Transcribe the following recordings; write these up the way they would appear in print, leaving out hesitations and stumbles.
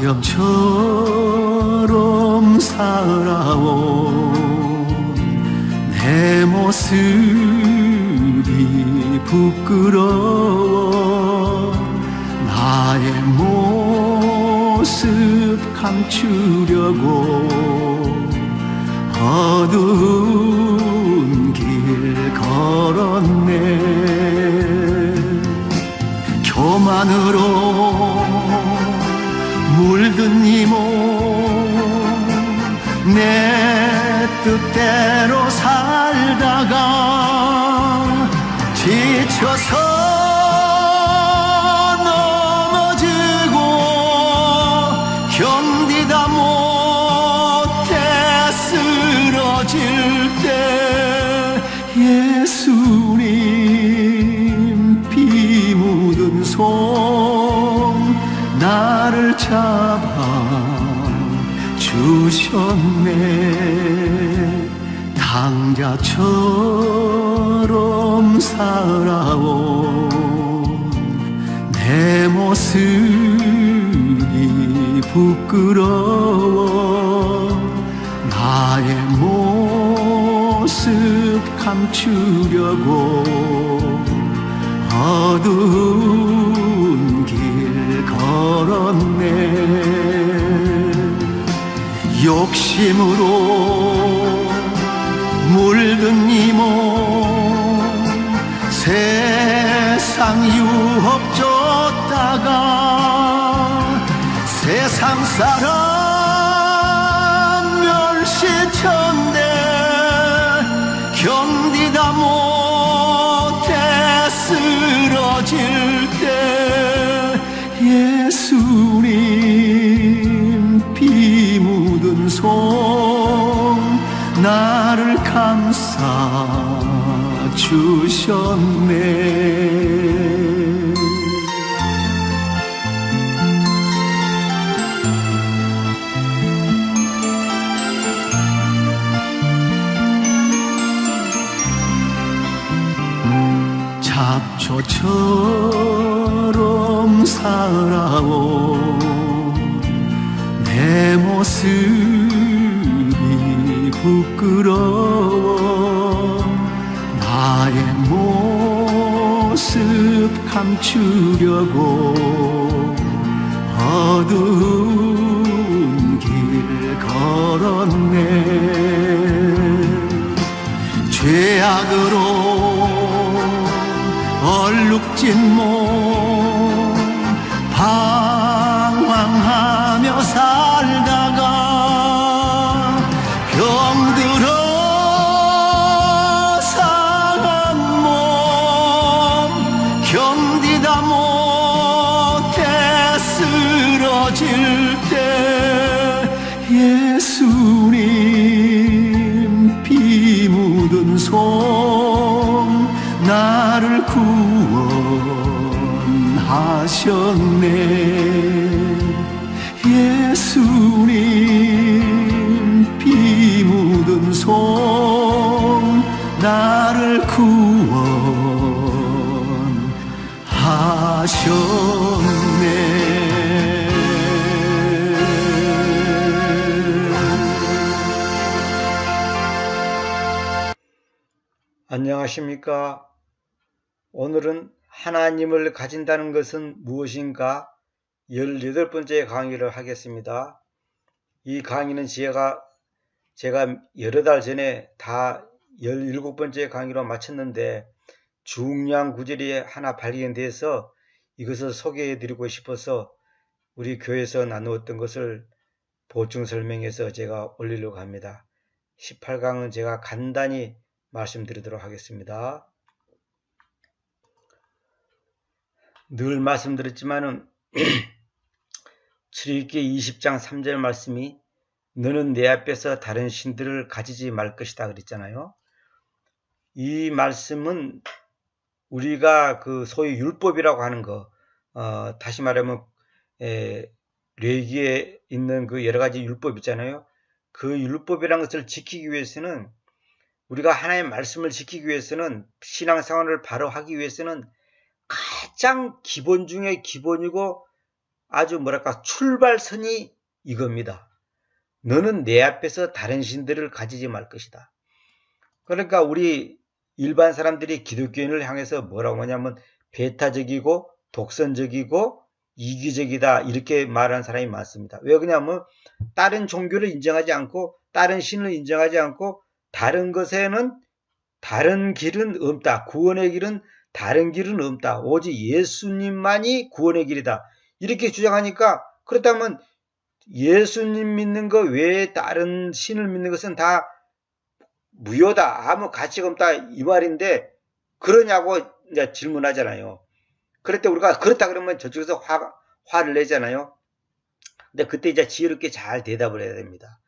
사람처럼 살아온 내 모습이 부끄러워 나의 모습 감추려고 어두운 길 걸었네. 교만으로 물든 이 몸 내 뜻대로 살다가 지쳐서 넘어지고 견디다 못해 쓰러질 때 예수님 피 묻은 손 나를 잡아 주셨네. 당자처럼 살아온 내 모습이 부끄러워 나의 모습 감추려고 어두운 길 걸었네. 욕심으로 물든 이 몸 세상 유혹 줬다가 세상 사람 멸시쳤네. 견디다 못해 쓰러질 때 예수님 피 묻은 손 나를 감싸 주셨네. 잡초처럼 살아온 내 모습이 부끄러워 나의 모습 감추려고 어두운 길 걸었네. 죄악으로 얼룩진 몸 방황하며 살다가 병들어 상한 몸 견디다 못해 쓰러질 때 예수님 피 묻은 손 나를 구원하셨네. 예수님 피 묻은 손 나를 구원하셨네. 안녕하십니까? 오늘은 하나님을 가진다는 것은 무엇인가 18번째 강의를 하겠습니다. 이 강의는 제가 여러 달 전에 다 17번째 강의로 마쳤는데 중요한 구절이 하나 발견돼서 이것을 소개해 드리고 싶어서 우리 교회에서 나누었던 것을 보충 설명해서 제가 올리려고 합니다. 18강은 제가 간단히 말씀드리도록 하겠습니다. 늘 말씀드렸지만은 출애굽기 20장 3절 말씀이 너는 내 앞에서 다른 신들을 가지지 말 것이다 그랬잖아요. 이 말씀은 우리가 그 소위 율법이라고 하는 거, 다시 말하면 레위기에 있는 그 여러 가지 율법 있잖아요. 그 율법이라는 것을 지키기 위해서는 우리가 하나님의 말씀을 지키기 위해서는 신앙생활을 바로 하기 위해서는 가장 기본 중에 기본이고 아주 뭐랄까 출발선이 이겁니다. 너는 내 앞에서 다른 신들을 가지지 말 것이다. 그러니까 우리 일반 사람들이 기독교인을 향해서 뭐라고 하냐면 배타적이고 독선적이고 이기적이다 이렇게 말하는 사람이 많습니다. 왜 그러냐면 다른 종교를 인정하지 않고 다른 신을 인정하지 않고 다른 것에는 다른 길은 없다. 구원의 길은 다른 길은 없다. 오직 예수님만이 구원의 길이다. 이렇게 주장하니까 그렇다면 예수님 믿는 것 외에 다른 신을 믿는 것은 다 무효다. 아무 가치가 없다. 이 말인데 그러냐고 이제 질문하잖아요. 그럴 때 우리가 그렇다 그러면 저쪽에서 화를 내잖아요. 근데 그때 이제 지혜롭게 잘 대답을 해야 됩니다.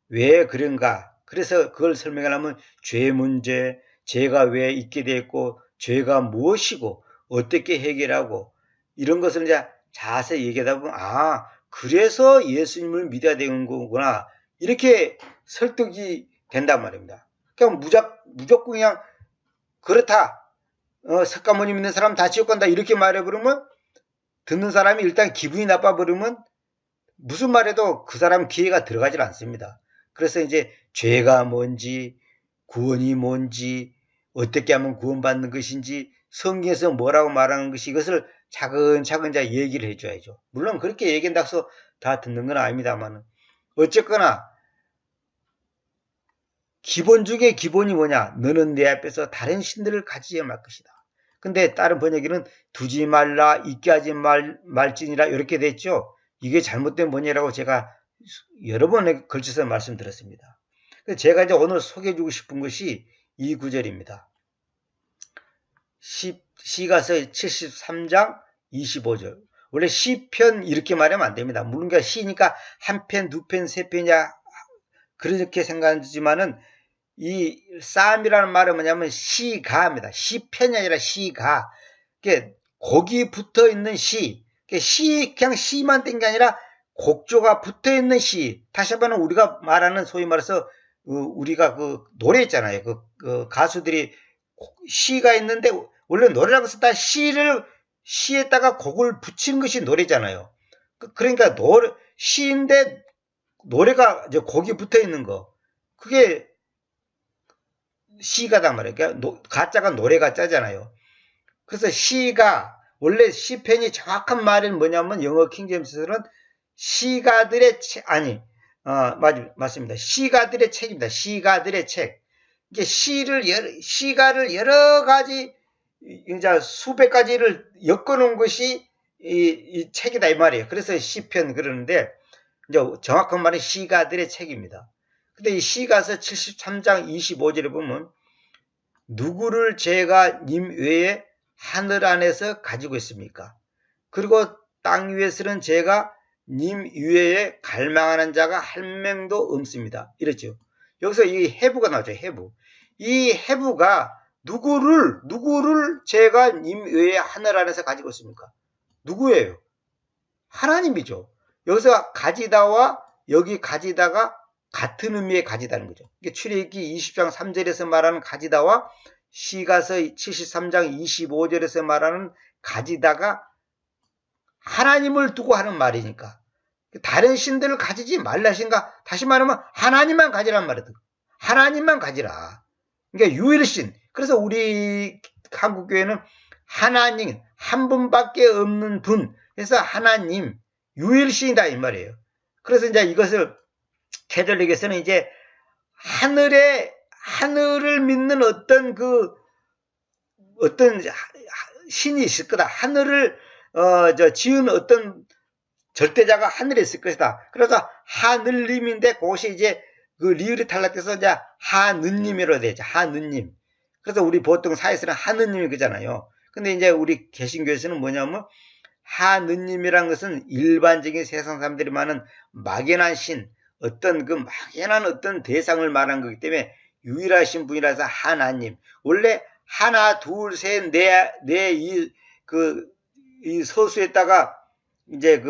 왜 그런가? 그래서 그걸 설명하려면 죄 문제, 죄가 왜 있게 됐고, 죄가 무엇이고, 어떻게 해결하고, 이런 것을 이제 자세히 얘기하다 보면, 아, 그래서 예수님을 믿어야 되는 거구나. 이렇게 설득이 된단 말입니다. 그냥 무조건 그냥, 그렇다. 석가모니 믿는 사람 다 지옥 간다. 이렇게 말해버리면, 듣는 사람이 일단 기분이 나빠버리면, 무슨 말해도 그 사람 기회가 들어가질 않습니다. 그래서 이제 죄가 뭔지, 구원이 뭔지, 어떻게 하면 구원받는 것인지, 성경에서 뭐라고 말하는 것이 이것을 차근차근 이제 얘기를 해줘야죠. 물론 그렇게 얘기한다고 해서 다 듣는 건 아닙니다만, 어쨌거나, 기본 중에 기본이 뭐냐? 너는 내 앞에서 다른 신들을 가지지 말 것이다. 근데 다른 번역에는 두지 말라, 잊게 하지 말지니라, 이렇게 됐죠. 이게 잘못된 번역이라고 제가 여러 번에 걸쳐서 말씀드렸습니다. 제가 이제 오늘 소개해주고 싶은 것이 이 구절입니다. 시가서 73장 25절. 원래 시편 이렇게 말하면 안 됩니다. 물론 시니까 한 편, 두 편, 세 편이야 그렇게 생각하지만은 이 쌈이라는 말은 뭐냐면 시가입니다. 시편이 아니라 시가. 곡이 붙어 있는 시. 그냥 시만 뗀 게 아니라 곡조가 붙어 있는 시. 다시 한번 우리가 말하는 소위 말해서 우리가 그 노래 있잖아요. 그 가수들이 시가 있는데 원래 노래라고 했을 때 시에다가 곡을 붙인 것이 노래잖아요. 그러니까 시인데 노래가 이제 곡이 붙어 있는 거. 그게 시가단 말이에요. 그러니까 가짜가 노래 가짜잖아요. 그래서 시가 원래 시편이 정확한 말은 뭐냐면 영어 킹제임스는 시가들의 책 맞습니다. 시가들의 책입니다. 시가들의 책. 이게 시가를 여러 가지 이제 수백 가지를 엮어놓은 것이 이 책이다 이 말이에요. 그래서 시편 그러는데 이제 정확한 말은 시가들의 책입니다. 근데 이 시가서 73장 25절에 보면 누구를 제가 님 외에 하늘 안에서 가지고 있습니까? 그리고 땅 위에서는 제가 님 위에 갈망하는 자가 한 명도 없습니다. 이랬죠. 여기서 이 해부가 나오죠. 해부. 이 해부가 누구를 제가 님 외에 하늘 안에서 가지고 있습니까? 누구예요? 하나님이죠. 여기서 가지다와 여기 가지다가 같은 의미의 가지다는 거죠. 이게 출애굽기 20장 3절에서 말하는 가지다와 시가서 73장 25절에서 말하는 가지다가 하나님을 두고 하는 말이니까 다른 신들을 가지지 말라신가? 다시 말하면 하나님만 가지란 말이거든. 하나님만 가지라. 그러니까 유일신. 그래서 우리 한국교회는 하나님 한 분밖에 없는 분. 그래서 하나님 유일신이다 이 말이에요. 그래서 이제 이것을 캐톨릭에서는 이제 하늘을 믿는 어떤 신이 있을 거다. 하늘을 지은 어떤 절대자가 하늘에 있을 것이다. 그래서 하늘님인데 그것이 이제 그 리을이 탈락해서 이제 하느님이라고 되죠. 하느님. 그래서 우리 보통 사회에서는 하느님이 그잖아요. 근데 이제 우리 개신교에서는 뭐냐면 하느님이란 것은 일반적인 세상 사람들이 많은 막연한 신, 어떤 그 막연한 어떤 대상을 말한 거기 때문에 유일하신 분이라서 하나님. 원래 하나, 둘, 셋, 넷, 이 서수에다가 이제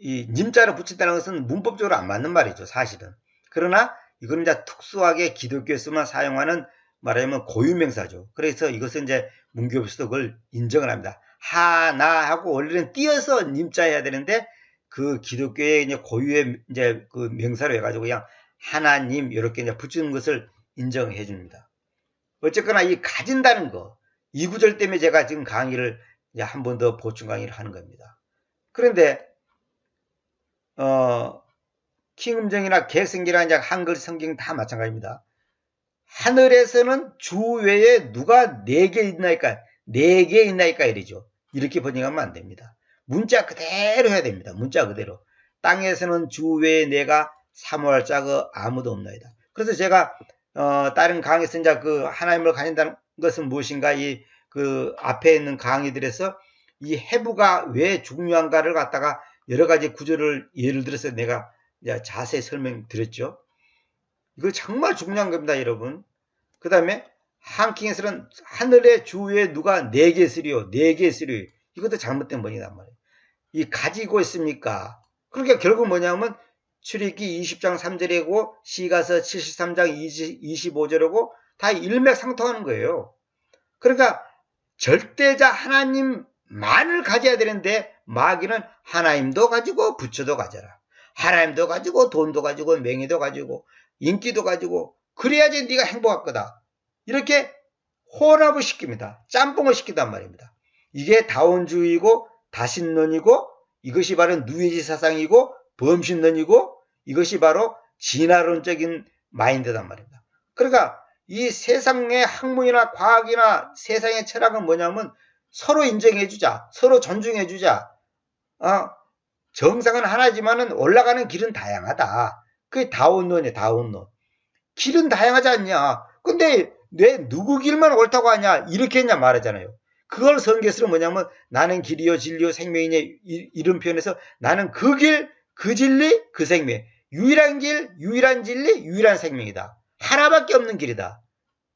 이 님자를 붙인다는 것은 문법적으로 안 맞는 말이죠, 사실은. 그러나 이건 이제 특수하게 기독교에서만 사용하는 말하자면 고유명사죠. 그래서 이것은 이제 문교에서도 그걸 인정을 합니다. 하나하고 원래는 띄어서 님자 해야 되는데 그 기독교의 이제 고유의 이제 그 명사로 해가지고 그냥 하나님 이렇게 이제 붙이는 것을 인정해 줍니다. 어쨌거나 이 가진다는 거, 이 구절 때문에 제가 지금 강의를 이제 한 번 더 보충 강의를 하는 겁니다. 그런데 킹음정이나 개성기나 이제 한글 성경 다 마찬가지입니다. 하늘에서는 주 외에 누가 4개 있나이까? 4개 있나이까? 이러죠. 이렇게 번역하면 안 됩니다. 문자 그대로 해야 됩니다. 문자 그대로. 땅에서는 주 외에 내가 사모할 자가 아무도 없나이다. 그래서 제가 다른 강의에서 이제 그 하나님을 가진다는 것은 무엇인가 이 그 앞에 있는 강의들에서 이 해부가 왜 중요한가를 갖다가 여러 가지 구절을 예를 들어서 내가 이제 자세히 설명드렸죠. 이거 정말 중요한 겁니다, 여러분. 그 다음에 한킹에서는 하늘의 주 위에 누가 4개 쓰리요, 4개 쓰리요. 이것도 잘못된 번역이란 말이에요. 이 가지고 있습니까? 그러니까 결국 뭐냐면 출애굽기 20장 3절이고 시가서 73장 25절이고 다 일맥상통하는 거예요. 그러니까 절대자 하나님만을 가져야 되는데 마귀는 하나님도 가지고 부처도 가져라. 하나님도 가지고 돈도 가지고 명예도 가지고 인기도 가지고 그래야지 네가 행복할 거다. 이렇게 혼합을 시킵니다. 짬뽕을 시킨단 말입니다. 이게 다원주의고 다신론이고 이것이 바로 누에지 사상이고 범신론이고 이것이 바로 진화론적인 마인드단 말입니다. 그러니까 이 세상의 학문이나 과학이나 세상의 철학은 뭐냐면 서로 인정해주자, 서로 존중해주자. 정상은 하나지만은 올라가는 길은 다양하다. 그게 다원론이에요, 다원론. 길은 다양하지 않냐. 근데 왜 누구 길만 옳다고 하냐, 이렇게 했냐 말하잖아요. 그걸 성경에서는 뭐냐면 나는 길이요 진리요 생명이냐 이런 표현에서 나는 그 길, 그 진리, 그 생명. 유일한 길, 유일한 진리, 유일한 생명이다. 하나밖에 없는 길이다.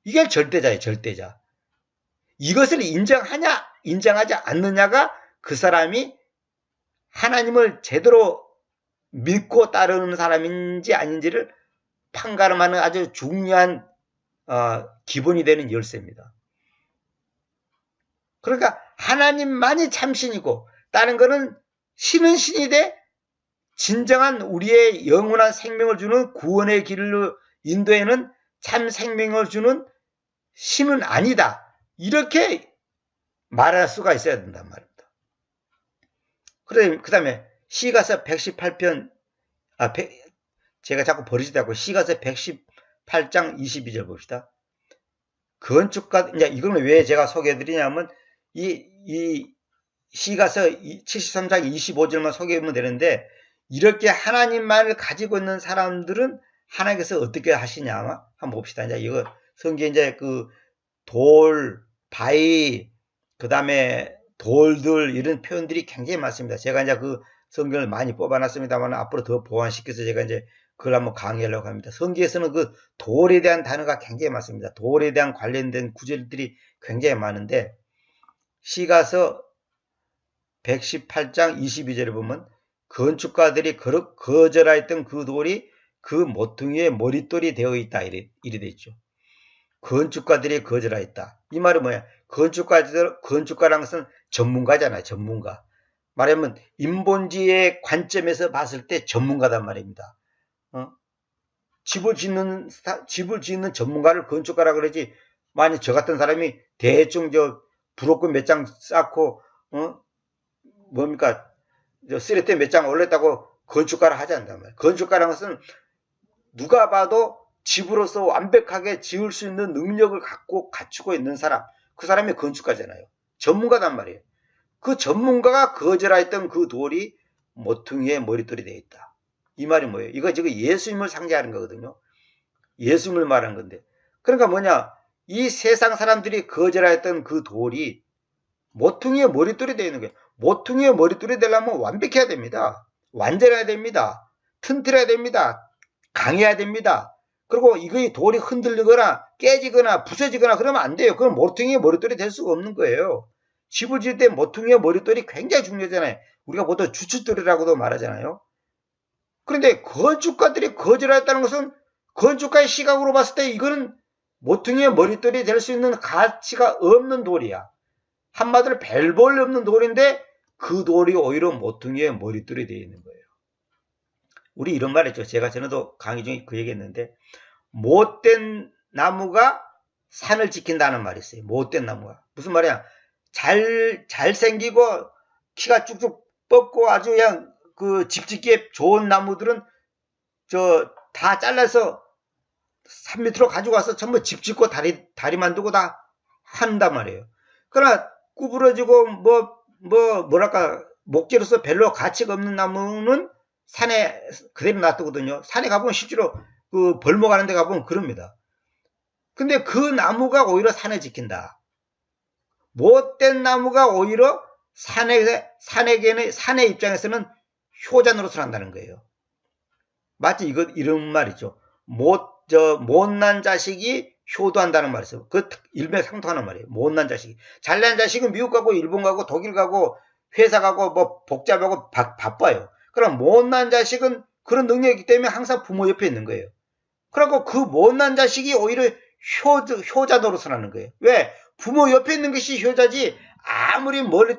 이게 절대자예요, 절대자. 이것을 인정하냐, 인정하지 않느냐가 그 사람이 하나님을 제대로 믿고 따르는 사람인지 아닌지를 판가름하는 아주 중요한 기본이 되는 열쇠입니다. 그러니까 하나님만이 참신이고 다른 거는 신은 신이 돼 진정한 우리의 영원한 생명을 주는 구원의 길로 인도에는 참 생명을 주는 신은 아니다. 이렇게 말할 수가 있어야 된단 말입니다. 그 다음에 시가서 118편, 제가 자꾸 버리시다고 시가서 118장 22절 봅시다. 건축가, 이제 이거는 왜 제가 소개해드리냐면, 이 시가서 73장 25절만 소개하면 되는데, 이렇게 하나님만을 가지고 있는 사람들은 하나님께서 어떻게 하시냐, 한번 봅시다. 이제 이거 성경 이제 그 돌, 바위, 그 다음에 돌들 이런 표현들이 굉장히 많습니다. 제가 이제 그 성경을 많이 뽑아놨습니다만 앞으로 더 보완시켜서 제가 이제 그걸 한번 강의하려고 합니다. 성경에서는 그 돌에 대한 단어가 굉장히 많습니다. 돌에 대한 관련된 구절들이 굉장히 많은데 시가서 118장 22절에 보면 건축가들이 거절하였던 그 돌이 그 모퉁이의 머릿돌이 되어 있다 이래 돼 있죠. 건축가들이 거절하였다. 이 말은 뭐야? 건축가라는 것은 전문가잖아요. 전문가. 말하면 인본주의의 관점에서 봤을 때 전문가단 말입니다. 집을 짓는 전문가를 건축가라 그러지. 만약 저 같은 사람이 대충 부록금 몇 장 쌓고 쓰레기 몇 장 올렸다고 건축가를 하지 않단 말이에요. 건축가라는 것은 누가 봐도 집으로서 완벽하게 지을 수 있는 능력을 갖추고 있는 사람, 그 사람이 건축가잖아요. 전문가단 말이에요. 그 전문가가 거절하였던 그 돌이 모퉁이의 머릿돌이 되어 있다. 이 말이 뭐예요? 이거 지금 예수님을 상징하는 거거든요. 예수님을 말하는 건데. 그러니까 뭐냐? 이 세상 사람들이 거절하였던 그 돌이 모퉁이의 머릿돌이 되어 있는 거예요. 모퉁이의 머릿돌이 되려면 완벽해야 됩니다. 완전해야 됩니다. 튼튼해야 됩니다. 강해야 됩니다. 그리고 이거 돌이 흔들리거나 깨지거나 부서지거나 그러면 안 돼요. 그건 모퉁이의 머릿돌이 될 수가 없는 거예요. 집을 지을 때 모퉁이의 머릿돌이 굉장히 중요하잖아요. 우리가 보통 주춧돌이라고도 말하잖아요. 그런데 건축가들이 거절했다는 것은 건축가의 시각으로 봤을 때 이거는 모퉁이의 머릿돌이 될 수 있는 가치가 없는 돌이야. 한마디로 별 볼 없는 돌인데 그 돌이 오히려 모퉁이의 머릿돌이 되어 있는 거예요. 우리 이런 말 했죠. 제가 전에도 강의 중에 그 얘기 했는데, 못된 나무가 산을 지킨다는 말이 있어요. 못된 나무가. 무슨 말이야? 잘생기고 키가 쭉쭉 뻗고 아주 그냥 그 집 짓기에 좋은 나무들은 다 잘라서 산 밑으로 가지고 와서 전부 집 짓고 다리 만들고 다 한단 말이에요. 그러나 구부러지고 뭐랄까 목재로서 별로 가치가 없는 나무는 산에 그대로 놔두거든요. 산에 가보면 실제로 그 벌목하는 데 가보면 그럽니다. 근데 그 나무가 오히려 산을 지킨다. 못된 나무가 오히려 산의 입장에서는 효자 노릇을 한다는 거예요. 마치 이런 말이죠. 못난 자식이 효도한다는 말이 있어요. 그 일맥상통하는 말이에요. 못난 자식이. 잘난 자식은 미국 가고 일본 가고 독일 가고 회사 가고 뭐 복잡하고 바빠요. 그럼 못난 자식은 그런 능력이 있기 때문에 항상 부모 옆에 있는 거예요. 그리고 그 못난 자식이 오히려 효자 노릇을 하는 거예요. 왜? 부모 옆에 있는 것이 효자지, 아무리 멀리,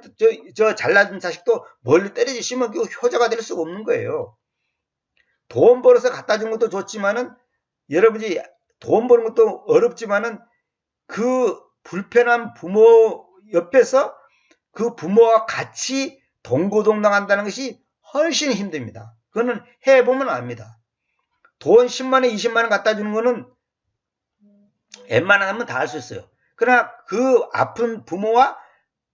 잘난 자식도 멀리 떨어지시면 그 효자가 될 수가 없는 거예요. 돈 벌어서 갖다 준 것도 좋지만은, 여러분이 돈 버는 것도 어렵지만은, 그 불편한 부모 옆에서 그 부모와 같이 동고동락한다는 것이 훨씬 힘듭니다. 그거는 해보면 압니다. 돈 10만원, 20만원 갖다 주는 거는 웬만하면 다 할 수 있어요. 그러나 그 아픈 부모와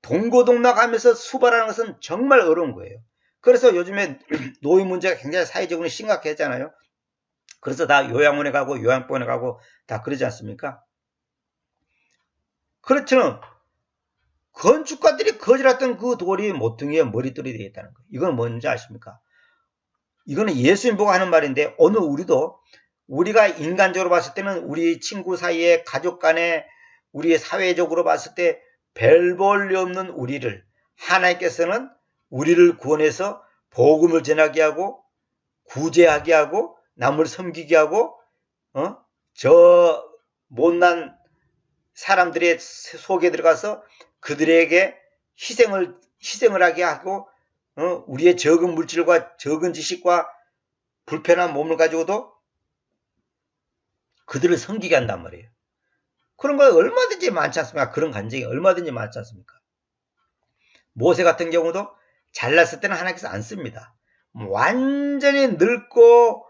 동고동락하면서 수발하는 것은 정말 어려운 거예요. 그래서 요즘에 노인 문제가 굉장히 사회적으로 심각했잖아요. 그래서 다 요양원에 가고 요양병원에 가고 다 그러지 않습니까? 그렇죠. 건축가들이 거절했던 그 돌이 모퉁이의 머릿돌이 되어 있다는 거예요. 이건 뭔지 아십니까? 이거는 예수님 보고 하는 말인데, 오늘 우리가 인간적으로 봤을 때는 우리 친구 사이에, 가족 간에, 우리 사회적으로 봤을 때 별 볼 일 없는 우리를 하나님께서는 우리를 구원해서 복음을 전하게 하고 구제하게 하고 남을 섬기게 하고 저 못난 사람들의 속에 들어가서 그들에게 희생을 하게 하고 우리의 적은 물질과 적은 지식과 불편한 몸을 가지고도 그들을 섬기게 한단 말이에요. 그런 거 얼마든지 많지 않습니까? 그런 간증이 얼마든지 많지 않습니까? 모세 같은 경우도 잘났을 때는 하나님께서 안 씁니다. 완전히 늙고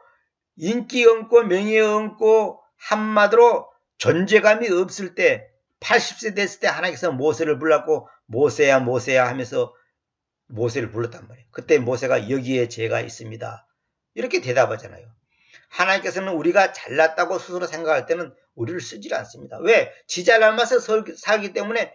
인기 없고 명예 없고 한마디로 존재감이 없을 때 80세 됐을 때 하나님께서 모세를 불렀고 모세야 모세야 하면서 모세를 불렀단 말이에요. 그때 모세가 여기에 죄가 있습니다. 이렇게 대답하잖아요. 하나님께서는 우리가 잘났다고 스스로 생각할 때는 우리를 쓰질 않습니다. 왜? 지 잘난 맛에 살기 때문에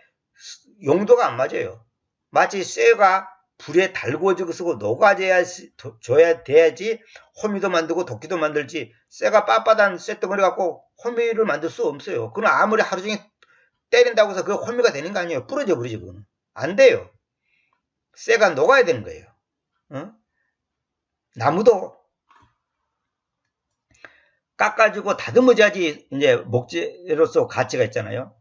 용도가 안 맞아요. 마치 쇠가 불에 달구어져서 녹아줘야 돼야지 호미도 만들고 도끼도 만들지, 쇠가 빳빳한 쇠덩어리 갖고 호미를 만들 수 없어요. 그건 아무리 하루 종일 때린다고 해서 그 호미가 되는 거 아니에요. 부러져 버리지 그거는. 안 돼요. 쇠가 녹아야 되는 거예요. 나무도 깎아주고 다듬어줘야지 이제 목재로서 가치가 있잖아요.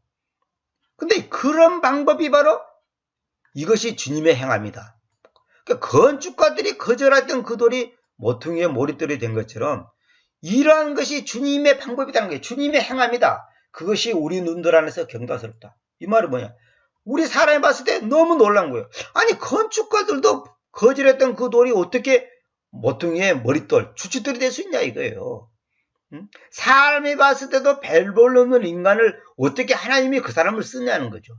근데 그런 방법이 바로 이것이 주님의 행함이다. 그러니까 건축가들이 거절했던 그 돌이 모퉁이의 머릿돌이 된 것처럼 이러한 것이 주님의 방법이라는 거예요. 주님의 행함이다. 그것이 우리 눈들 안에서 경다스럽다. 이 말은 뭐냐? 우리 사람이 봤을 때 너무 놀란 거예요. 아니 건축가들도 거절했던 그 돌이 어떻게 모퉁이의 머릿돌, 주춧돌이 될 수 있냐 이거예요. 사람이 봤을 때도 별 볼 없는 인간을 어떻게 하나님이 그 사람을 쓰냐는 거죠.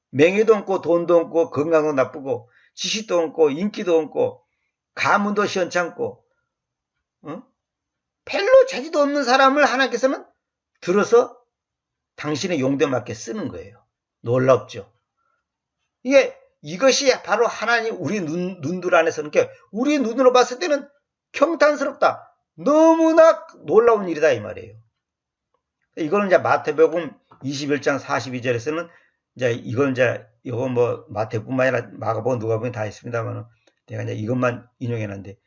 명예도 없고 돈도 없고 건강도 나쁘고 지식도 없고 인기도 없고 가문도 시원찮고 별로 재주도 없는 사람을 하나님께서는 들어서 당신의 용도에 맞게 쓰는 거예요. 놀랍죠. 이것이 바로 하나님 우리 눈들 안에서는 우리 눈으로 봤을 때는 경탄스럽다. 너무나 놀라운 일이다 이 말이에요. 이거는 이제 마태복음 21장 42절에서는 이건 뭐 마태뿐만 아니라 마가복음 누가복음 다 있습니다만 내가 이제 이것만 인용해놨는데,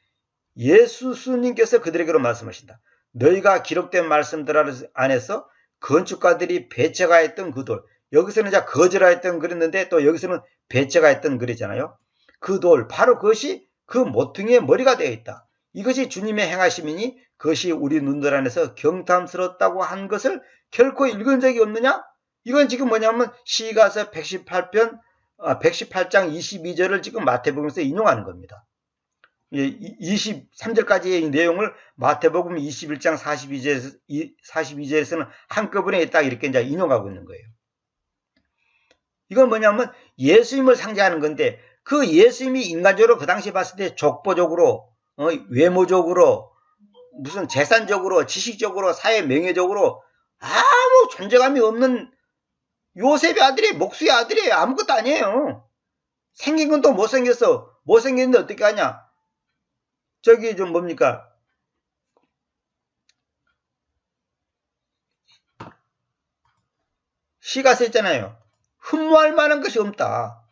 예수 스님께서 그들에게로 말씀하신다. 너희가 기록된 말씀들 안에서 건축가들이 배척하였던 그 돌, 여기서는 이제 거지라 했던 그랬는데 또 여기서는 배째가 했던 그랬잖아요. 그 돌, 바로 그것이 그 모퉁이의 머리가 되어 있다. 이것이 주님의 행하심이니 그것이 우리 눈들 안에서 경탐스럽다고 한 것을 결코 읽은 적이 없느냐? 이건 지금 뭐냐면 시가서 118장 22절을 지금 마태복음에서 인용하는 겁니다. 23절까지의 내용을 마태복음 21장 42절에서는 한꺼번에 딱 이렇게 이제 인용하고 있는 거예요. 이건 뭐냐면 예수님을 상징하는 건데 그 예수님이 인간적으로 그 당시에 봤을 때 족보적으로, 외모적으로, 무슨 재산적으로, 지식적으로, 사회 명예적으로 아무 존재감이 없는 요셉의 아들이, 목수의 아들이 아무것도 아니에요. 생긴 건 또 못생겼어. 못생겼는데 어떻게 하냐? 저기 좀 뭡니까? 시가 썼잖아요. 흠모할 만한 것이 없다.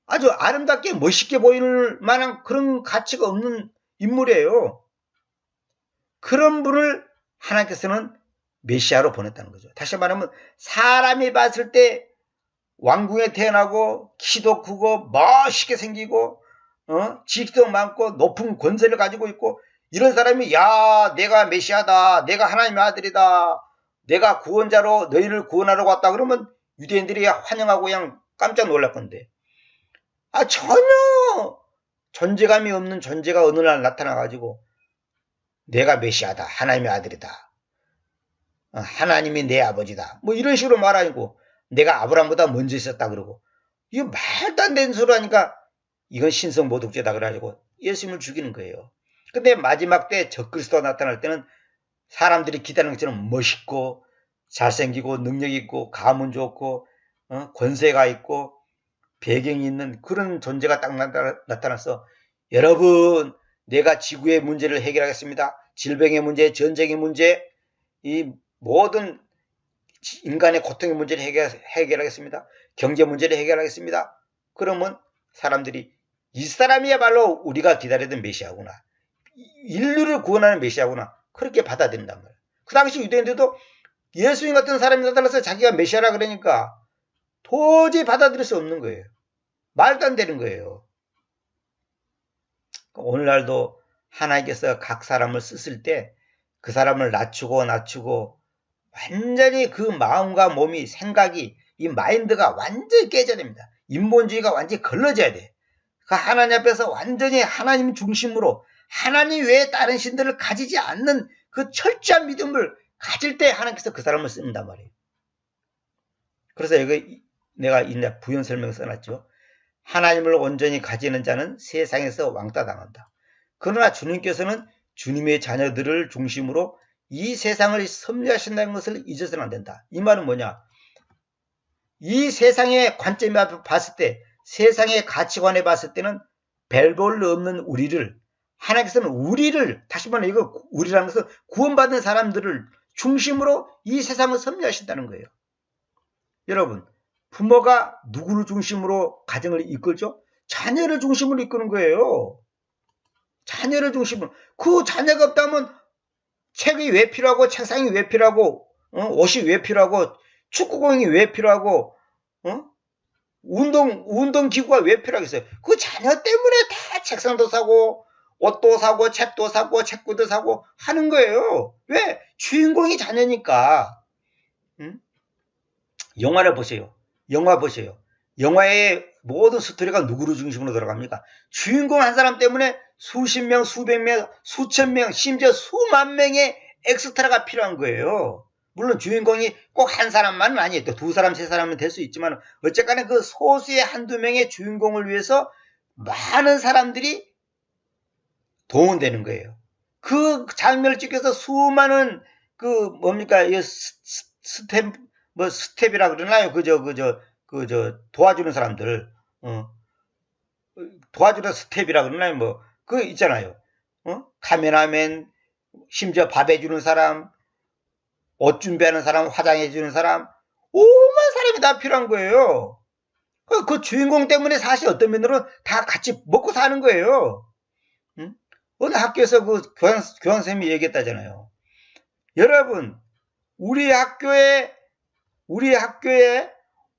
아주 아름답게 멋있게 보이는 만한 그런 가치가 없는 인물이에요. 그런 분을 하나님께서는 메시아로 보냈다는 거죠. 다시 말하면 사람이 봤을 때 왕궁에 태어나고 키도 크고 멋있게 생기고 지식도 많고 높은 권세를 가지고 있고 이런 사람이 야 내가 메시아다, 내가 하나님의 아들이다, 내가 구원자로 너희를 구원하러 왔다 그러면 유대인들이 환영하고 그냥 깜짝 놀랄 건데 전혀 존재감이 없는 존재가 어느 날 나타나가지고 내가 메시아다, 하나님의 아들이다, 하나님이 내 아버지다 뭐 이런 식으로 말하고 내가 아브라함보다 먼저 있었다 그러고 이거 말도 안 되는 소리 하니까 이건 신성모독죄다 그래가지고 예수님을 죽이는 거예요. 근데 마지막 때 적그리스도가 나타날 때는 사람들이 기다리는 것처럼 멋있고 잘생기고 능력 있고 가문 좋고 권세가 있고 배경이 있는 그런 존재가 딱 나타나서 여러분 내가 지구의 문제를 해결하겠습니다. 질병의 문제, 전쟁의 문제, 이 모든 인간의 고통의 문제를 해결하겠습니다. 경제 문제를 해결하겠습니다. 그러면 사람들이 이 사람이야말로 우리가 기다리던 메시아구나. 인류를 구원하는 메시아구나. 그렇게 받아들인단 말이에요. 그 당시 유대인들도 예수님 같은 사람이 나타나서 자기가 메시아라 그러니까 도저히 받아들일 수 없는 거예요. 말도 안 되는 거예요. 오늘날도 하나님께서 각 사람을 쓰실 때 그 사람을 낮추고 완전히 그 마음과 몸이 생각이 이 마인드가 완전히 깨져야 됩니다. 인본주의가 완전히 걸러져야 돼. 그 하나님 앞에서 완전히 하나님 중심으로 하나님 외에 다른 신들을 가지지 않는 그 철저한 믿음을 가질 때 하나님께서 그 사람을 쓴단 말이에요. 그래서 여기 내가 이제 부연 설명 써놨죠. 하나님을 온전히 가지는 자는 세상에서 왕따 당한다. 그러나 주님께서는 주님의 자녀들을 중심으로 이 세상을 섭리하신다는 것을 잊어서는 안 된다. 이 말은 뭐냐? 이 세상의 관점에 봤을 때, 세상의 가치관에 봤을 때는 별 볼 없는 우리를, 하나님께서는 우리를, 다시 말해 이거 우리라는 것은 구원받은 사람들을 중심으로 이 세상을 섭리하신다는 거예요. 여러분, 부모가 누구를 중심으로 가정을 이끌죠? 자녀를 중심으로 이끄는 거예요. 자녀를 중심으로. 그 자녀가 없다면 책이 왜 필요하고, 책상이 왜 필요하고, 옷이 왜 필요하고, 축구공이 왜 필요하고, 운동기구가 왜 필요하겠어요? 그 자녀 때문에 다 책상도 사고, 옷도 사고, 책도 사고, 책구도 사고 하는 거예요. 왜? 주인공이 자녀니까. 영화를 보세요. 영화 보세요. 영화의 모든 스토리가 누구를 중심으로 들어갑니까? 주인공 한 사람 때문에 수십 명, 수백 명, 수천 명, 심지어 수만 명의 엑스트라가 필요한 거예요. 물론 주인공이 꼭 한 사람만은 아니에요. 또 두 사람, 세 사람은 될 수 있지만 어쨌거나 그 소수의 한두 명의 주인공을 위해서 많은 사람들이 동원되는 거예요. 그 장면을 찍혀서 수많은 그 뭡니까? 스텝이라 그러나요? 도와주는 사람들, 도와주는 스텝이라 그러나요? 뭐, 그 있잖아요. 카메라맨, 심지어 밥 해주는 사람, 옷 준비하는 사람, 화장해주는 사람, 오만 사람이 다 필요한 거예요. 그 주인공 때문에 사실 어떤 면으로 다 같이 먹고 사는 거예요. 어느 학교에서 그 교환선생님이 얘기했다잖아요. 여러분, 우리 학교에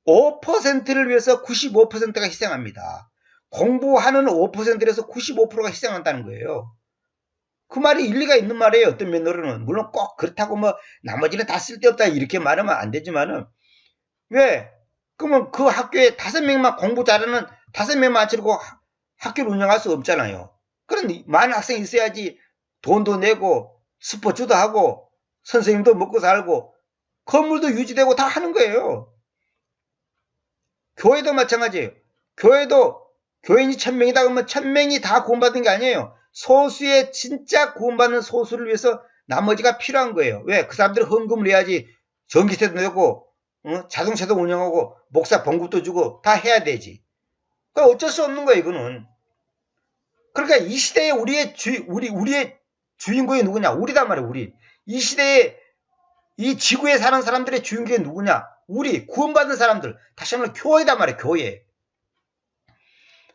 5%를 위해서 95%가 희생합니다. 공부하는 5%에서 95%가 희생한다는 거예요. 그 말이 일리가 있는 말이에요. 어떤 면으로는. 물론 꼭 그렇다고 뭐 나머지는 다 쓸데없다 이렇게 말하면 안 되지만은, 왜? 그러면 그 학교에 5명만 공부 잘하는 5명만 치르고 학교를 운영할 수 없잖아요. 그런 많은 학생이 있어야지 돈도 내고 스포츠도 하고 선생님도 먹고 살고 건물도 유지되고 다 하는 거예요. 교회도 마찬가지예요. 교회도 교인이 1000명이다 그러면 1000명이 다 구원받은 게 아니에요. 소수의 진짜 구원받는 소수를 위해서 나머지가 필요한 거예요. 왜? 그 사람들은 헌금을 내야지 전기세도 내고 자동차도 운영하고 목사 봉급도 주고 다 해야 되지. 그러니까 어쩔 수 없는 거예요. 이거는. 그러니까 이 시대에 우리의 주인공이 누구냐? 우리단 말이에요. 우리. 이 시대에 이 지구에 사는 사람들의 주인공이 누구냐? 우리 구원받은 사람들. 다시 한번 교회단 말이에요. 교회.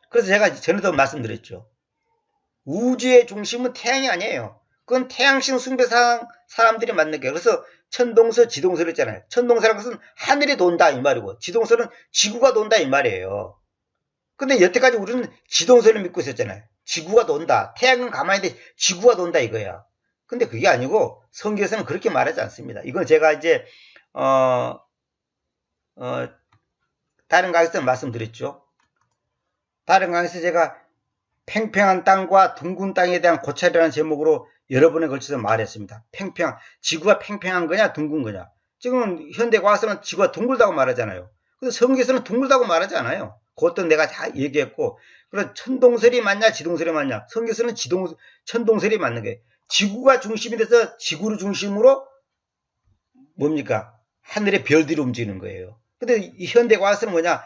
그래서 제가 전에도 말씀드렸죠. 우주의 중심은 태양이 아니에요. 그건 태양신 숭배상 사람들이 만든 거예요. 그래서 천동설, 지동설 있잖아요. 천동설은 것은 하늘이 돈다 이 말이고 지동설은 지구가 돈다 이 말이에요. 근데 여태까지 우리는 지동설을 믿고 있었잖아요. 지구가 돈다. 태양은 가만히 있는데 지구가 돈다 이거야. 근데 그게 아니고 성경에서는 그렇게 말하지 않습니다. 이건 제가 이제 다른 강의에서 말씀드렸죠. 다른 강의에서 제가 팽팽한 땅과 둥근 땅에 대한 고찰이라는 제목으로 여러 번에 걸쳐서 말했습니다. 지구가 팽팽한 거냐 둥근 거냐. 지금 현대과학에서는 지구가 둥글다고 말하잖아요. 근데 성경에서는 둥글다고 말하지 않아요. 그것도 내가 다 얘기했고, 그럼 천동설이 맞냐 지동설이 맞냐. 성경에서는 천동설이 맞는 거예요. 지구가 중심이 돼서 지구를 중심으로 뭡니까? 하늘의 별들이 움직이는 거예요. 근데 이 현대과학에서는 뭐냐?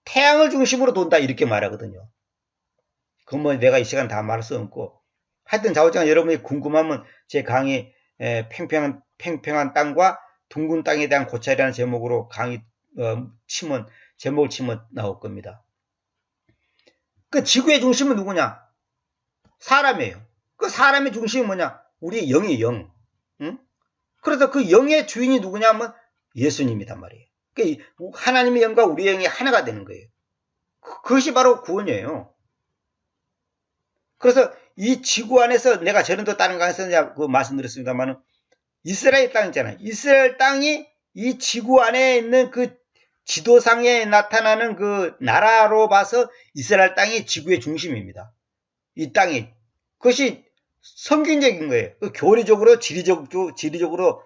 태양을 중심으로 돈다 이렇게 말하거든요. 그건 뭐 내가 이 시간 다 말할 수 없고, 하여튼 좌우지간 여러분이 궁금하면 제 강의 팽팽한 땅과 둥근 땅에 대한 고찰이라는 제목으로 강의 제목을 치면 나올 겁니다. 그 지구의 중심은 누구냐? 사람이에요. 그 사람의 중심이 뭐냐? 우리 영이에요. 영. 응? 그래서 그 영의 주인이 누구냐 하면 예수님이단 말이에요. 그러니까 하나님의 영과 우리의 영이 하나가 되는 거예요. 그것이 바로 구원이에요. 그래서 이 지구 안에서 내가 전에도 다른 강의에서 말씀드렸습니다만 이스라엘 땅 있잖아요. 이스라엘 땅이 이 지구 안에 있는 그 지도상에 나타나는 그 나라로 봐서 이스라엘 땅이 지구의 중심입니다. 이 땅이. 그것이 성경적인 거예요. 교리적으로, 지리적으로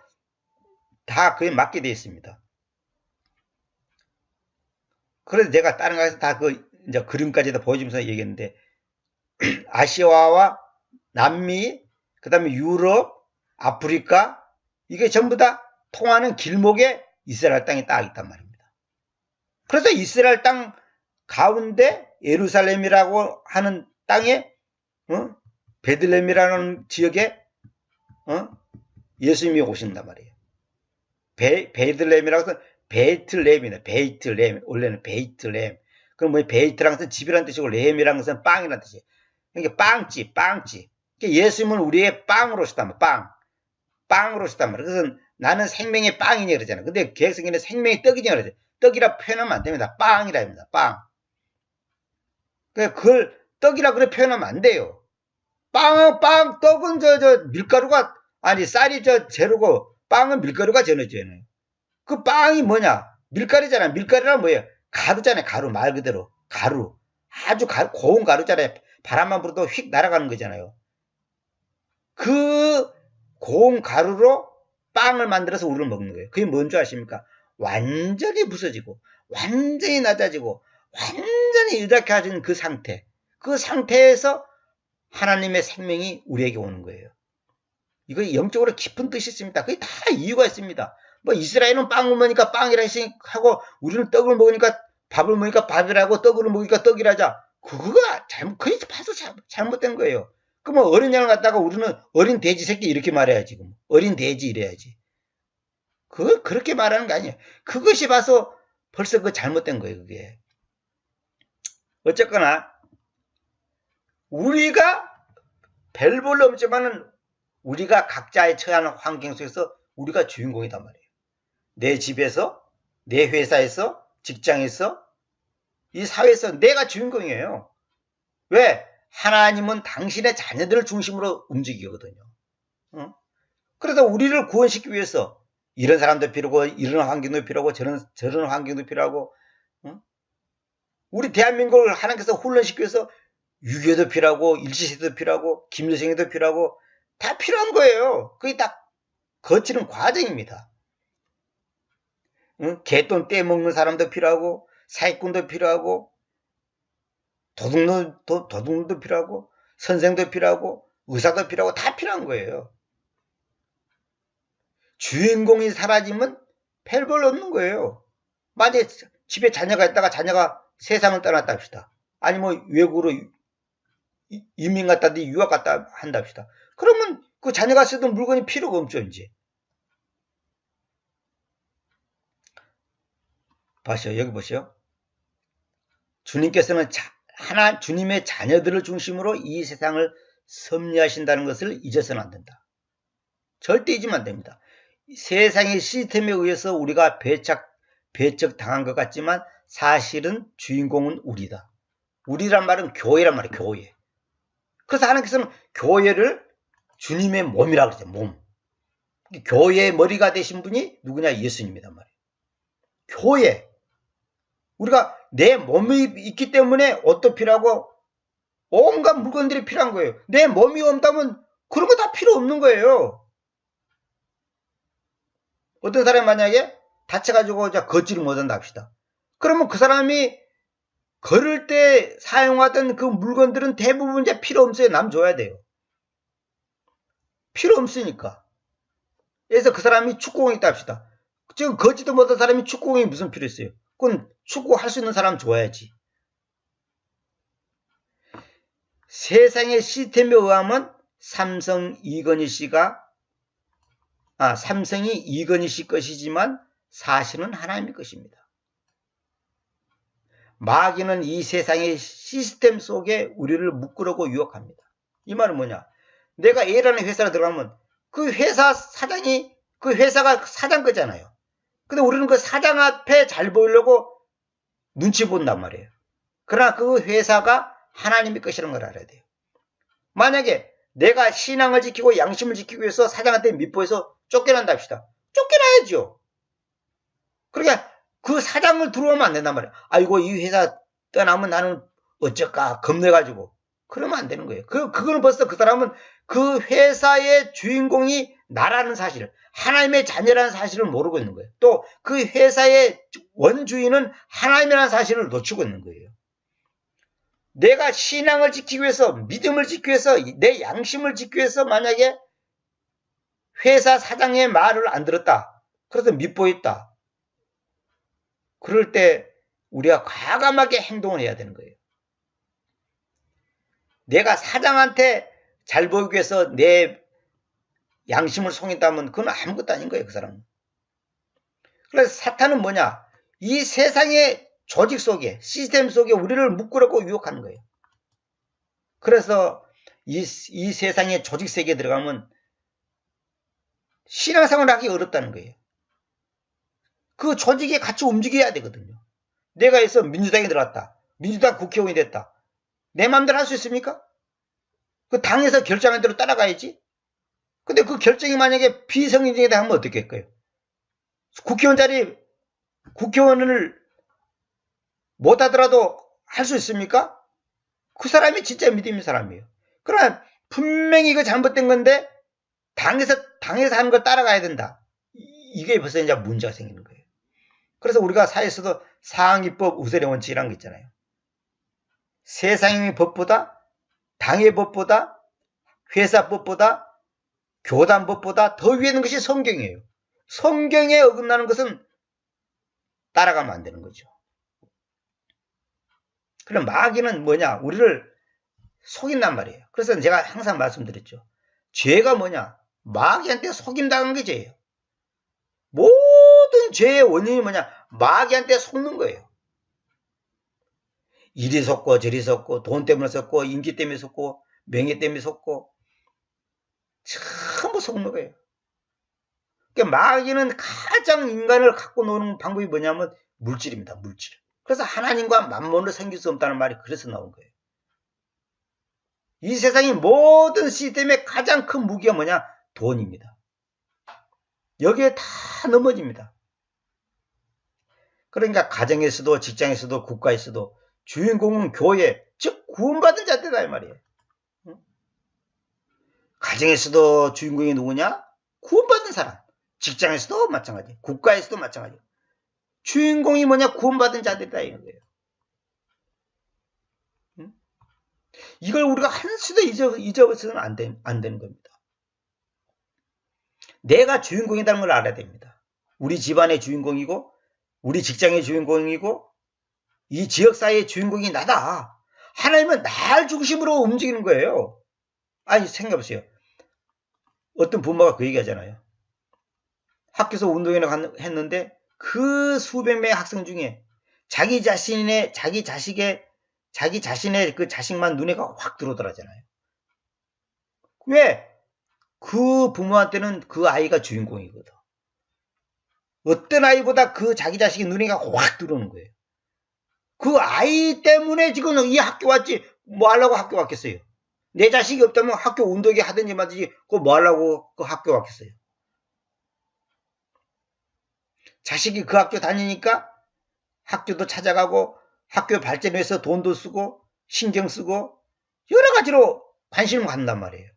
다 그에 맞게 되어 있습니다. 그래서 내가 다른 강의에서 다 이제 그림까지도 보여주면서 얘기했는데, 아시아와 남미, 그 다음에 유럽, 아프리카, 이게 전부 다 통하는 길목에 이스라엘 땅이 딱 있단 말입니다. 그래서 이스라엘 땅 가운데 예루살렘이라고 하는 땅에, 베들레헴이라는 지역에, 예수님이 오신단 말이에요. 베들레헴이라고 해서 베이틀레헴이네. 베이틀레헴. 원래는 베이틀레헴. 그럼 뭐 베이트라는 것은 집이라는 뜻이고, 레헴이라는 것은 빵이라는 뜻이에요. 그러니까 빵집. 그러니까 예수님은 우리의 빵으로 오셨단 말이에요. 빵으로 오셨단 말이에요. 그래서 나는 생명의 빵이냐 그러잖아요. 근데 개혁성경에는 생명의 떡이냐 그러죠. 떡이라 표현하면 안 됩니다. 빵이라 합니다. 빵. 그걸 떡이라 그래 표현하면 안 돼요. 떡은 밀가루가, 쌀이 재료고, 빵은 밀가루가 전해져요. 그 빵이 뭐냐? 밀가루잖아. 밀가루란 뭐예요? 가루잖아요. 가루, 말 그대로. 가루. 아주 고운 가루잖아요. 바람만 불어도 휙 날아가는 거잖아요. 그 고운 가루로 빵을 만들어서 우리를 먹는 거예요. 그게 뭔 줄 아십니까? 완전히 부서지고, 완전히 낮아지고, 완전히 유약해진 그 상태. 그 상태에서 하나님의 생명이 우리에게 오는 거예요. 이거 영적으로 깊은 뜻이 있습니다. 그게 다 이유가 있습니다. 뭐 이스라엘은 빵을 먹으니까 빵이라 하고 우리는 떡을 먹으니까 밥을 먹으니까 밥이라고 떡을 먹으니까 떡이라자. 그거가 그게 봐서 잘못된 거예요. 그러면 어린 양을 갖다가 우리는 어린 돼지 새끼 이렇게 말해야지. 어린 돼지 이래야지. 그렇게 말하는 게 아니에요. 그것이 봐서 벌써 잘못된 거예요. 그게. 어쨌거나 우리가 별 볼 일 없지만은 우리가 각자의 처한 환경 속에서 우리가 주인공이단 말이에요. 내 집에서, 내 회사에서, 직장에서, 이 사회에서 내가 주인공이에요. 왜? 하나님은 당신의 자녀들을 중심으로 움직이거든요. 그래서 우리를 구원시키기 위해서 이런 사람도 필요하고, 이런 환경도 필요하고, 저런 환경도 필요하고, 우리 대한민국을 하나님께서 훈련시키기 위해서 유교도 필요하고, 일제시대도 필요하고, 김일성도 필요하고, 다 필요한 거예요. 그게 딱 거치는 과정입니다. 개돈 떼먹는 사람도 필요하고, 사기꾼도 필요하고, 도둑놈도 필요하고, 선생도 필요하고, 의사도 필요하고, 다 필요한 거예요. 주인공이 사라지면 별볼 없는 거예요. 만약에 집에 자녀가 있다가 자녀가 세상을 떠났다 합시다. 아니면 외국으로 이민 갔다든지 유학 갔다 한다 합시다. 그러면 그 자녀가 쓰던 물건이 필요가 없죠, 이제. 보세요. 여기 보세요. 주님께서는 주님의 자녀들을 중심으로 이 세상을 섭리하신다는 것을 잊어서는 안 된다. 절대 잊으면 안 됩니다. 세상의 시스템에 의해서 우리가 배척당한 것 같지만 사실은 주인공은 우리다. 우리란 말은 교회란 말이에요. 교회. 그래서 하나님께서는 교회를 주님의 몸이라고 그러죠. 몸. 교회의 머리가 되신 분이 누구냐? 예수님이란 말이에요. 교회. 우리가 내 몸이 있기 때문에 옷도 필요하고 온갖 물건들이 필요한 거예요. 내 몸이 없다면 그런 거 다 필요 없는 거예요. 어떤 사람이 만약에 다쳐가지고 걷지를 못한다 합시다. 그러면 그 사람이 걸을 때 사용하던 그 물건들은 대부분 이제 필요 없어요. 남 줘야 돼요. 필요 없으니까. 그래서 그 사람이 축구공이 있다 합시다. 지금 걷지도 못한 사람이 축구공이 무슨 필요 있어요? 그건 축구할 수 있는 사람 줘야지. 세상의 시스템에 의하면 삼성이 이건희 씨 것이지만 사실은 하나님의 것입니다. 마귀는 이 세상의 시스템 속에 우리를 묶으려고 유혹합니다. 이 말은 뭐냐? 내가 A라는 회사에 들어가면 그 회사 사장이 그 회사가 사장 거잖아요. 근데 우리는 그 사장 앞에 잘 보이려고 눈치 본단 말이에요. 그러나 그 회사가 하나님의 것이라는 걸 알아야 돼요. 만약에 내가 신앙을 지키고 양심을 지키기 위해서 사장한테 밉보해서 쫓겨난다 합시다. 쫓겨나야죠. 그러니까 그 사장을 들어오면 안 된단 말이에요. 아이고 이 회사 떠나면 나는 어쩔까 겁내가지고. 그러면 안 되는 거예요. 그거는 벌써 그 사람은 그 회사의 주인공이 나라는 사실, 하나님의 자녀라는 사실을 모르고 있는 거예요. 또 그 회사의 원주인은 하나님이라는 사실을 놓치고 있는 거예요. 내가 신앙을 지키기 위해서, 믿음을 지키기 위해서, 내 양심을 지키기 위해서 만약에 회사 사장의 말을 안 들었다. 그래서 밉보했다. 그럴 때 우리가 과감하게 행동을 해야 되는 거예요. 내가 사장한테 잘 보이기 위해서 내 양심을 속인다면 그건 아무것도 아닌 거예요, 그 사람은. 그래서 사탄은 뭐냐? 이 세상의 조직 속에, 시스템 속에 우리를 묶으려고 유혹하는 거예요. 그래서 이 세상의 조직 세계에 들어가면 신앙생활을 하기 어렵다는 거예요. 그 조직에 같이 움직여야 되거든요. 내가 해서 민주당에 들어갔다. 민주당 국회의원이 됐다. 내 마음대로 할 수 있습니까? 그 당에서 결정한 대로 따라가야지. 근데 그 결정이 만약에 비성인정이다 하면 어떻게 할까요? 국회의원 자리, 국회의원을 못하더라도 할 수 있습니까? 그 사람이 진짜 믿음 있는 사람이에요. 그러나 분명히 이거 잘못된 건데 당에서 하는 걸 따라가야 된다. 이게 벌써 이제 문제가 생기는 거예요. 그래서 우리가 사회에서도 상위법 우선의 원칙이라는 거 있잖아요. 세상의 법보다, 당의 법보다, 회사법보다, 교단법보다 더 위에 있는 것이 성경이에요. 성경에 어긋나는 것은 따라가면 안 되는 거죠. 그럼 마귀는 뭐냐? 우리를 속인단 말이에요. 그래서 제가 항상 말씀드렸죠. 죄가 뭐냐? 마귀한테 속임당한 게 죄예요. 모든 죄의 원인이 뭐냐? 마귀한테 속는 거예요. 이리 속고 저리 속고 돈 때문에 속고 인기 때문에 속고 명예 때문에 속고 전부 속는 거예요. 그러니까 마귀는 가장 인간을 갖고 노는 방법이 뭐냐면 물질입니다. 물질. 그래서 하나님과 만몬으로 생길 수 없다는 말이 그래서 나온 거예요. 이 세상의 모든 시스템의 가장 큰 무기가 뭐냐? 돈입니다. 여기에 다 넘어집니다. 그러니까 가정에서도 직장에서도 국가에서도 주인공은 교회, 즉 구원받은 자들이다 이 말이에요. 가정에서도 주인공이 누구냐? 구원받은 사람. 직장에서도 마찬가지. 국가에서도 마찬가지. 주인공이 뭐냐? 구원받은 자들이다 이런 거예요. 이걸 우리가 한수도 잊어버려서는 안 되는 겁니다. 내가 주인공이라는 걸 알아야 됩니다. 우리 집안의 주인공이고 우리 직장의 주인공이고 이 지역사회의 주인공이 나다. 하나님은 날 중심으로 움직이는 거예요. 아니 생각해보세요. 어떤 부모가 그 얘기하잖아요. 학교에서 운동회를 했는데 그 수백 명의 학생 중에 자기 자신의 그 자식만 눈에 확 들어오더라잖아요. 왜? 그 부모한테는 그 아이가 주인공이거든. 어떤 아이보다 그 자기 자식의 눈에 확 들어오는 거예요. 그 아이 때문에 지금 이 학교 왔지 뭐 하려고 학교 왔겠어요. 내 자식이 없다면 학교 운동회 하든지 말든지 그거 뭐 하려고 그 학교 왔겠어요. 자식이 그 학교 다니니까 학교도 찾아가고 학교 발전을 위해서 돈도 쓰고 신경 쓰고 여러 가지로 관심을 갖는단 말이에요.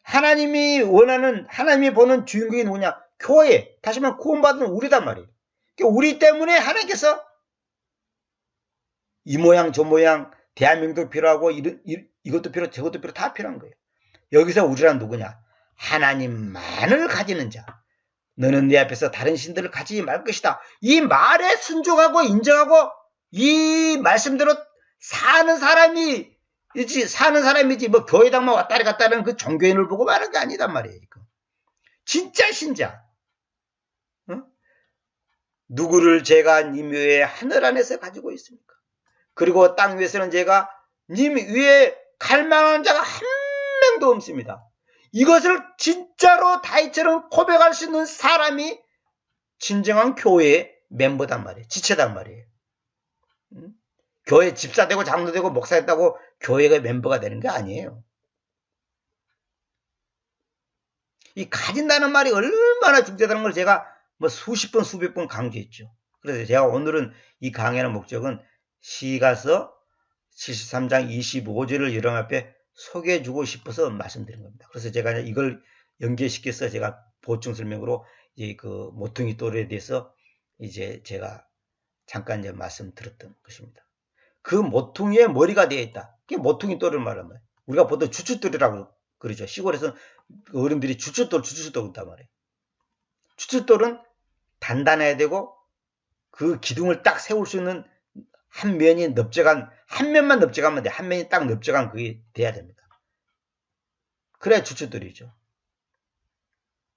하나님이 원하는, 하나님이 보는 주인공이 누구냐? 교회, 다시 말하면 구원받은 우리단 말이에요. 우리 때문에 하나님께서 이 모양 저 모양 대한민국도 필요하고 이것도 필요하고 저것도 필요하고 다 필요한 거예요. 여기서 우리란 누구냐? 하나님만을 가지는 자. 너는 내 앞에서 다른 신들을 가지지 말 것이다. 이 말에 순종하고 인정하고 이 말씀대로 사는 사람이지 뭐 교회당만 왔다리 갔다는 그 종교인을 보고 말하는 게 아니단 말이에요. 진짜 신자. 어? 누구를 제가 님 위에 하늘 안에서 가지고 있습니까? 그리고 땅 위에서는 제가 님 위에 갈 만한 자가 한 명도 없습니다. 이것을 진짜로 다윗처럼 고백할 수 있는 사람이 진정한 교회의 멤버단 말이에요. 지체단 말이에요. 교회 집사 되고 장로 되고 목사 됐다고 교회의 멤버가 되는 게 아니에요. 이 가진다는 말이 얼마나 중요하다는 걸 제가 뭐 수십 번 수백 번 강조했죠. 그래서 제가 오늘은 이 강의하는 목적은 시가서 73장 25절을 여러분 앞에 소개해주고 싶어서 말씀드린 겁니다. 그래서 제가 이걸 연계시켜서 제가 보충 설명으로 이제 그 모퉁이 돌에 대해서 이제 제가 잠깐 이제 말씀드렸던 것입니다. 그 모퉁이에 머리가 되어 있다. 그게 모퉁이 돌을 말하는 거예요. 우리가 보통 주춧돌이라고 그러죠. 시골에서 어른들이 주춧돌 그런단 말이에요. 주춧돌은 단단해야 되고 그 기둥을 딱 세울 수 있는 한 면이 넓적한, 한 면만 넓적하면 돼. 한 면이 딱 넓적한 그게 돼야 됩니다. 그래야 주춧돌이죠.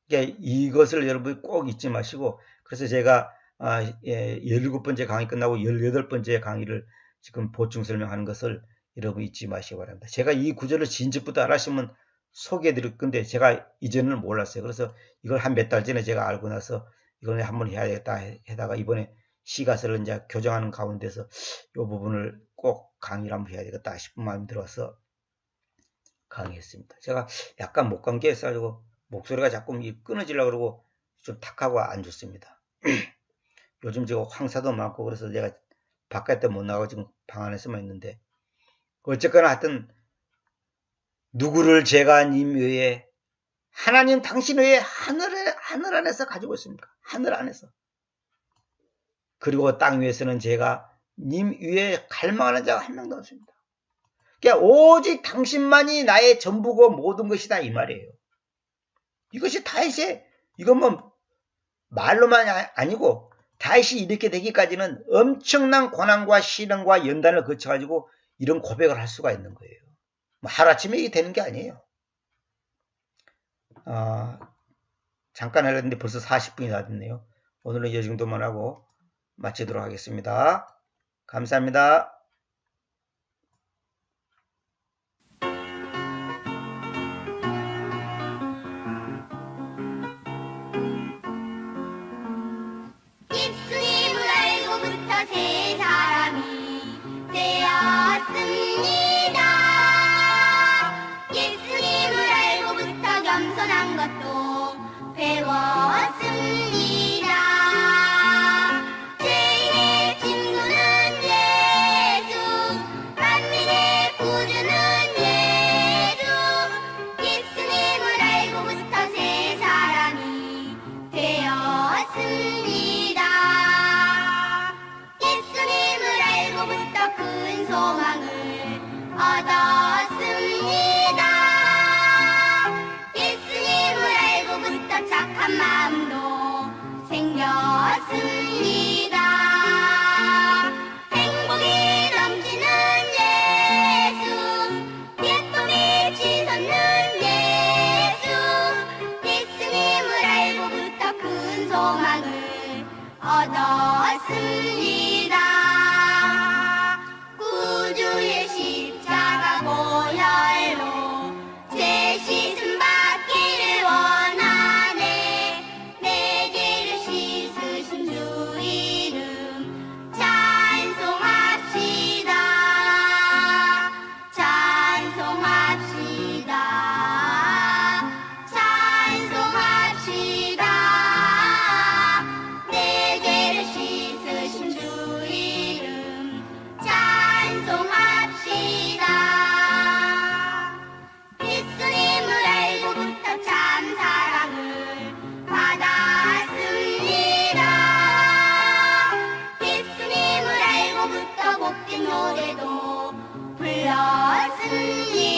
그러니까 이것을 여러분이 꼭 잊지 마시고, 그래서 제가 17번째 강의 끝나고 18번째 강의를 지금 보충 설명하는 것을 여러분 잊지 마시기 바랍니다. 제가 이 구절을 진즉부터 알았으면 소개해 드릴 건데 제가 이전을 몰랐어요. 그래서 이걸 한 몇 달 전에 제가 알고 나서 이걸 한번 해야 되겠다 해다가 이번에 시가서를 이제 교정하는 가운데서 이 부분을 꼭 강의를 한번 해야 되겠다 싶은 마음이 들어서 강의했습니다. 제가 약간 목 감기에 있어가지고 목소리가 자꾸 끊어지려고 그러고 좀 탁하고 안 좋습니다. 요즘 제가 황사도 많고 그래서 내가 바깥에 못 나가고 지금 방 안에서만 있는데 어쨌거나 하여튼 누구를 제가 님 외에 하나님 당신 외에 하늘 안에서 가지고 있습니까? 하늘 안에서. 그리고 땅 위에서는 제가 님 위에 갈망하는 자가 한 명도 없습니다. 그러니까 오직 당신만이 나의 전부고 모든 것이다 이 말이에요. 이것이 다윗의 이건 뭐 말로만 아니고 다윗이 이렇게 되기까지는 엄청난 고난과 시련과 연단을 거쳐가지고 이런 고백을 할 수가 있는 거예요. 뭐 하루아침에 이게 되는 게 아니에요. 잠깐 하려는데 벌써 40분이 다 됐네요. 오늘은 이 정도만 하고 마치도록 하겠습니다. 감사합니다. 복된 노래도 불렀으니